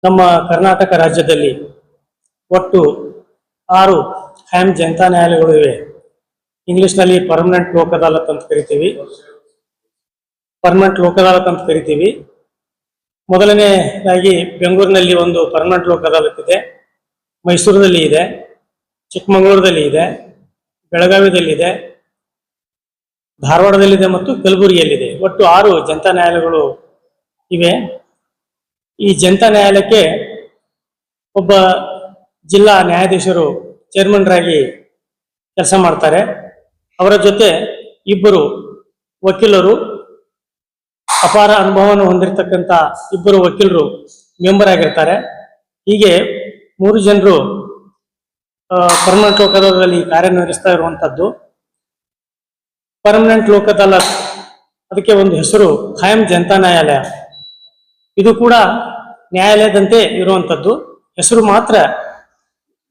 ನಮ್ಮ ಕರ್ನಾಟಕ ರಾಜ್ಯದಲ್ಲಿ ಒಟ್ಟು 6 ಖಾಯಂ ಜನತಾ ನ್ಯಾಯಾಲಯಗಳು ಇವೆ. ಇಂಗ್ಲಿಷ್ನಲ್ಲಿ ಪರ್ಮನೆಂಟ್ ಲೋಕ್ ಅದಾಲತ್ ಅಂತ ಕರಿತೀವಿ. ಮೊದಲನೇದಾಗಿ ಬೆಂಗಳೂರಿನಲ್ಲಿ ಒಂದು ಪರ್ಮನೆಂಟ್ ಲೋಕ್ ಅದಾಲತ್ ಇದೆ, ಮೈಸೂರಿನಲ್ಲಿ ಇದೆ, ಚಿಕ್ಕಮಗಳೂರಲ್ಲಿ ಇದೆ, ಬೆಳಗಾವಿಯಲ್ಲಿದೆ, ಧಾರವಾಡದಲ್ಲಿದೆ ಮತ್ತು ಕಲಬುರಗಿಯಲ್ಲಿದೆ. ಒಟ್ಟು 6 ಜನತಾ ನ್ಯಾಯಾಲಯಗಳು ಇವೆ. ಈ ಜನತಾ ನ್ಯಾಯಾಲಯಕ್ಕೆ ಒಬ್ಬ ಜಿಲ್ಲಾ ನ್ಯಾಯಾಧೀಶರು ಚೇರ್ಮನ್ರಾಗಿ ಕೆಲಸ ಮಾಡ್ತಾರೆ. ಅವರ ಜೊತೆ 2 ವಕೀಲರು, ಅಪಾರ ಅನುಭವವನ್ನು ಹೊಂದಿರತಕ್ಕಂಥ 2 ವಕೀಲರು ಮೆಂಬರ್ ಆಗಿರ್ತಾರೆ. ಹೀಗೆ 3 ಜನರು ಪರ್ಮನೆಂಟ್ ಲೋಕ್ ಅದಾಲತ್ನಲ್ಲಿ ಕಾರ್ಯನಿರ್ವಹಿಸ್ತಾ ಇರುವಂತದ್ದು. ಪರ್ಮನೆಂಟ್ ಲೋಕ್ ಅದಾಲತ್ ಅದಕ್ಕೆ ಒಂದು ಹೆಸರು ಖಾಯಂ ಜನತಾ ನ್ಯಾಯಾಲಯ. ಇದು ಕೂಡ ನ್ಯಾಯಾಲಯದಂತೆ ಇರುವಂತದ್ದು, ಹೆಸರು ಮಾತ್ರ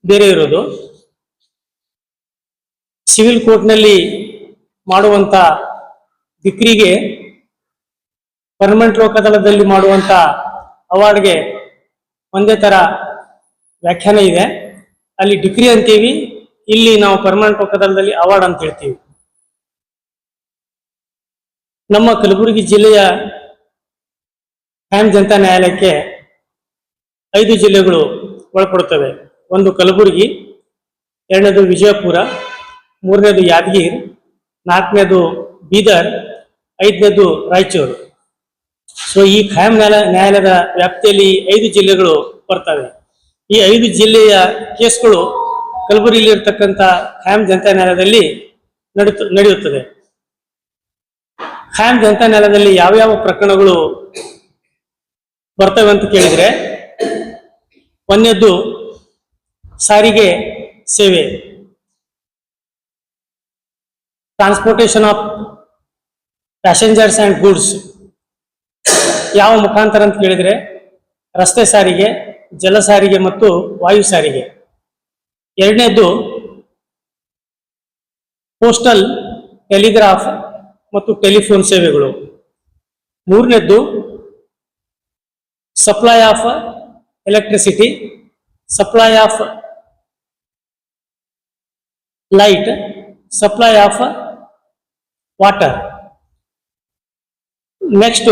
ಬೇರೆ ಇರೋದು. ಸಿವಿಲ್ ಕೋರ್ಟ್ನಲ್ಲಿ ಮಾಡುವಂತ ಡಿಗ್ರಿಗೆ ಪರ್ಮನೆಂಟ್ ಲೋಕ್ ಅದಾಲತ್ನಲ್ಲಿ ಮಾಡುವಂತ ಅವಾರ್ಡ್ಗೆ ಒಂದೇ ತರ ವ್ಯಾಖ್ಯಾನ ಇದೆ. ಅಲ್ಲಿ ಡಿಗ್ರಿ ಅಂತೀವಿ, ಇಲ್ಲಿ ನಾವು ಪರ್ಮನೆಂಟ್ ಲೋಕ್ ಅದಾಲತ್ನಲ್ಲಿ ಅವಾರ್ಡ್ ಅಂತ ಹೇಳ್ತೀವಿ. ನಮ್ಮ ಕಲಬುರಗಿ ಜಿಲ್ಲೆಯ ಖಾಯಂ ಜನತಾ ನ್ಯಾಯಾಲಯಕ್ಕೆ 5 ಜಿಲ್ಲೆಗಳು ಒಳಪಡುತ್ತವೆ. ಒಂದು ಕಲಬುರಗಿ, 2ನೇದು ವಿಜಯಪುರ, 3ನೇದು ಯಾದಗಿರಿ, 4ನೇದು ಬೀದರ್, 5ನೇದು ರಾಯಚೂರು. ಸೊ ಈ ಖಾಯಂ ನ್ಯಾಯಾಲಯದ ವ್ಯಾಪ್ತಿಯಲ್ಲಿ 5 ಜಿಲ್ಲೆಗಳು ಬರ್ತವೆ. ಈ 5 ಜಿಲ್ಲೆಯ ಕೇಸ್ಗಳು ಕಲಬುರಗಿಯಲ್ಲಿ ಇರತಕ್ಕಂಥ ಖಾಯಂ ಜನತಾ ನ್ಯಾಯಾಲಯದಲ್ಲಿ ನಡೆಯುತ್ತದೆ. ಖಾಯಂ ಜನತಾ ನ್ಯಾಯಾಲಯದಲ್ಲಿ ಯಾವ ಪ್ರಕರಣಗಳು ಬರ್ತವೆ ಅಂತ ಕೇಳಿದ್ರೆ, 1ನೇದು ಸಾರಿಗೆ ಸೇವೆ, transportation of passengers and goods. ಯಾವ ಮುಖಾಂತರ ಅಂತ ಕೇಳಿದ್ರೆ ರಸ್ತೆ ಸಾರಿಗೆ, ಜಲ ಸಾರಿಗೆ ಮತ್ತು ವಾಯು ಸಾರಿಗೆ. 2ನೇದು ಪೋಸ್ಟಲ್, ಟೆಲಿಗ್ರಾಫ್ ಮತ್ತು ಟೆಲಿಫೋನ್ ಸೇವೆಗಳು. 3ನೇದು supply of electricity, supply of light, supply of water. Next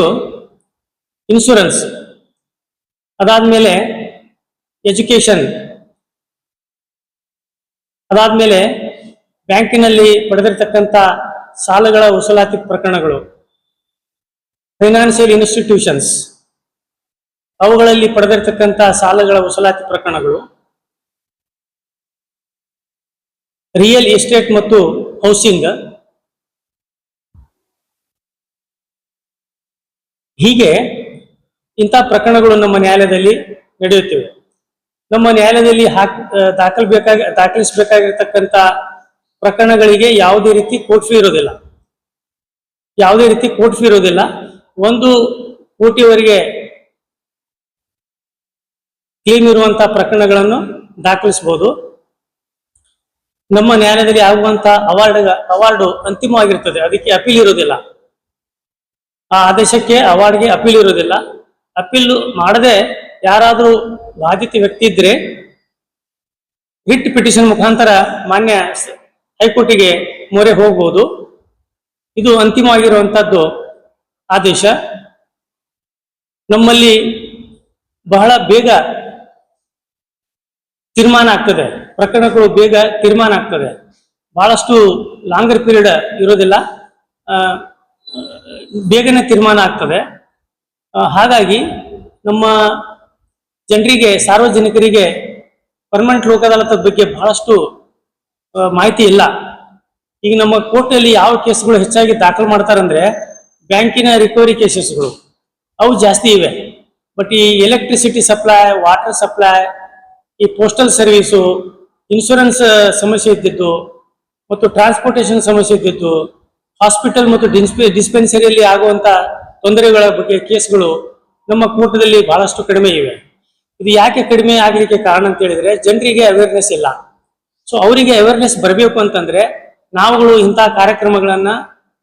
insurance, ಅದಾದ್ಮೇಲೆ ಎಜುಕೇಶನ್, ಅದಾದ್ಮೇಲೆ ಬ್ಯಾಂಕಿನಲ್ಲಿ ಪಡೆದಿರತಕ್ಕಂಥ ಸಾಲಗಳ ವಸೂಲಾತಿ ಪ್ರಕರಣಗಳು, ಫೈನಾನ್ಷಿಯಲ್ ಇನ್ಸ್ಟಿಟ್ಯೂಷನ್ಸ್ ಅವುಗಳಲ್ಲಿ ಪಡೆದಿರತಕ್ಕಂಥ ಸಾಲಗಳ ವಸೂಲಾತಿ ಪ್ರಕರಣಗಳು, ರಿಯಲ್ ಎಸ್ಟೇಟ್ ಮತ್ತು ಹೌಸಿಂಗ್. ಹೀಗೆ ಇಂಥ ಪ್ರಕರಣಗಳು ನಮ್ಮ ನ್ಯಾಯಾಲಯದಲ್ಲಿ ನಡೆಯುತ್ತಿವೆ. ನಮ್ಮ ನ್ಯಾಯಾಲಯದಲ್ಲಿ ದಾಖಲಿಸಬೇಕಾಗಿರ್ತಕ್ಕಂಥ ಪ್ರಕರಣಗಳಿಗೆ ಯಾವುದೇ ರೀತಿ ಕೋರ್ಟ್ ಫೀ ಇರೋದಿಲ್ಲ. 1 ಕೋಟಿವರೆಗೆ ಕ್ಲೇಮ್ ಇರುವಂತಹ ಪ್ರಕರಣಗಳನ್ನು ದಾಖಲಿಸಬಹುದು. ನಮ್ಮ ನ್ಯಾಯಾಲಯದಲ್ಲಿ ಆಗುವಂತಹ ಅವಾರ್ಡ್ ಅಂತಿಮವಾಗಿರ್ತದೆ, ಅದಕ್ಕೆ ಅಪೀಲ್ ಇರೋದಿಲ್ಲ. ಆ ಆದೇಶಕ್ಕೆ, ಅವಾರ್ಡ್ಗೆ ಅಪೀಲ್ ಇರೋದಿಲ್ಲ. ಅಪೀಲ್ ಮಾಡದೆ ಯಾರಾದರೂ ಬಾಧಿತ ವ್ಯಕ್ತಿ ಇದ್ರೆ ರಿಟ್ ಪಿಟಿಷನ್ ಮುಖಾಂತರ ಮಾನ್ಯ ಹೈಕೋರ್ಟಿಗೆ ಮೊರೆ ಹೋಗಬಹುದು. ಇದು ಅಂತಿಮವಾಗಿರುವಂತದ್ದು ಆದೇಶ. ನಮ್ಮಲ್ಲಿ ಬಹಳ ಬೇಗ ತೀರ್ಮಾನ ಆಗ್ತದೆ, ಪ್ರಕರಣಗಳು ಬೇಗ ತೀರ್ಮಾನ ಆಗ್ತದೆ. ಬಹಳಷ್ಟು ಲಾಂಗರ್ ಪೀರಿಯಡ್ ಇರೋದಿಲ್ಲ, ಬೇಗನೆ ತೀರ್ಮಾನ ಆಗ್ತದೆ. ಹಾಗಾಗಿ ನಮ್ಮ ಜನರಿಗೆ, ಸಾರ್ವಜನಿಕರಿಗೆ ಪರ್ಮನೆಂಟ್ ಲೋಕ್ ಅದಾಲತ್ ಬಗ್ಗೆ ಬಹಳಷ್ಟು ಮಾಹಿತಿ ಇಲ್ಲ. ಈಗ ನಮ್ಮ ಕೋರ್ಟ್ನಲ್ಲಿ ಯಾವ ಕೇಸ್ಗಳು ಹೆಚ್ಚಾಗಿ ದಾಖಲು ಮಾಡ್ತಾರಂದ್ರೆ ಬ್ಯಾಂಕಿನ ರಿಕವರಿ ಕೇಸಸ್ಗಳು, ಅವು ಜಾಸ್ತಿ ಇವೆ. ಬಟ್ ಈ ಎಲೆಕ್ಟ್ರಿಸಿಟಿ ಸಪ್ಲೈ, ವಾಟರ್ ಸಪ್ಲೈ, ಈ ಪೋಸ್ಟಲ್ ಸರ್ವಿಸು, ಇನ್ಶೂರೆನ್ಸ್ ಸಮಸ್ಯೆ ಇದ್ದಿದ್ದು ಮತ್ತು ಟ್ರಾನ್ಸ್ಪೋರ್ಟೇಷನ್ ಸಮಸ್ಯೆ ಇದ್ದಿದ್ದು, ಹಾಸ್ಪಿಟಲ್ ಮತ್ತು ಡಿಸ್ಪೆನ್ಸರಿಯಲ್ಲಿ ಆಗುವಂತ ತೊಂದರೆಗಳ ಬಗ್ಗೆ ಕೇಸ್ಗಳು ನಮ್ಮ ಕೋರ್ಟ್ದಲ್ಲಿ ಬಹಳಷ್ಟು ಕಡಿಮೆ ಇವೆ. ಇದು ಯಾಕೆ ಕಡಿಮೆ ಆಗಲಿಕ್ಕೆ ಕಾರಣ ಅಂತ ಹೇಳಿದ್ರೆ ಜನರಿಗೆ ಅವೇರ್ನೆಸ್ ಇಲ್ಲ. ಸೊ ಅವರಿಗೆ ಅವೇರ್ನೆಸ್ ಬರಬೇಕು ಅಂತಂದ್ರೆ ನಾವುಗಳು ಇಂತಹ ಕಾರ್ಯಕ್ರಮಗಳನ್ನ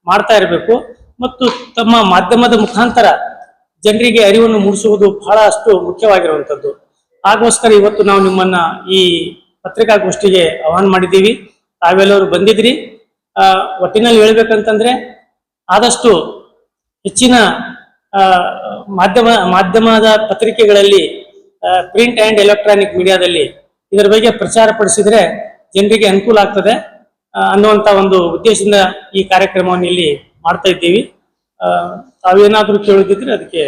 ಮಾಡ್ತಾ ಇರಬೇಕು ಮತ್ತು ತಮ್ಮ ಮಾಧ್ಯಮದ ಮುಖಾಂತರ ಜನರಿಗೆ ಅರಿವನ್ನು ಮೂಡಿಸುವುದು ಬಹಳಷ್ಟು ಮುಖ್ಯವಾಗಿರುವಂಥದ್ದು. ಹಾಗೋಸ್ಕರ ಇವತ್ತು ನಾವು ನಿಮ್ಮನ್ನ ಈ ಪತ್ರಿಕಾಗೋಷ್ಠಿಗೆ ಆಹ್ವಾನ ಮಾಡಿದ್ದೀವಿ. ತಾವೆಲ್ಲರೂ ಬಂದಿದ್ರಿ. ಒಟ್ಟಿನಲ್ಲಿ ಹೇಳ್ಬೇಕಂತಂದ್ರೆ ಆದಷ್ಟು ಹೆಚ್ಚಿನ ಮಾಧ್ಯಮದ ಪತ್ರಿಕೆಗಳಲ್ಲಿ, ಪ್ರಿಂಟ್ ಅಂಡ್ ಎಲೆಕ್ಟ್ರಾನಿಕ್ ಮೀಡಿಯಾದಲ್ಲಿ ಇದರ ಬಗ್ಗೆ ಪ್ರಚಾರ ಪಡಿಸಿದ್ರೆ ಜನರಿಗೆ ಅನುಕೂಲ ಆಗ್ತದೆ ಅನ್ನುವಂತ ಒಂದು ಉದ್ದೇಶದಿಂದ ಈ ಕಾರ್ಯಕ್ರಮವನ್ನು ಇಲ್ಲಿ ಮಾಡ್ತಾ ಇದ್ದೀವಿ. ತಾವೇನಾದ್ರೂ ಕೇಳೋದಿದ್ರೆ ಅದಕ್ಕೆ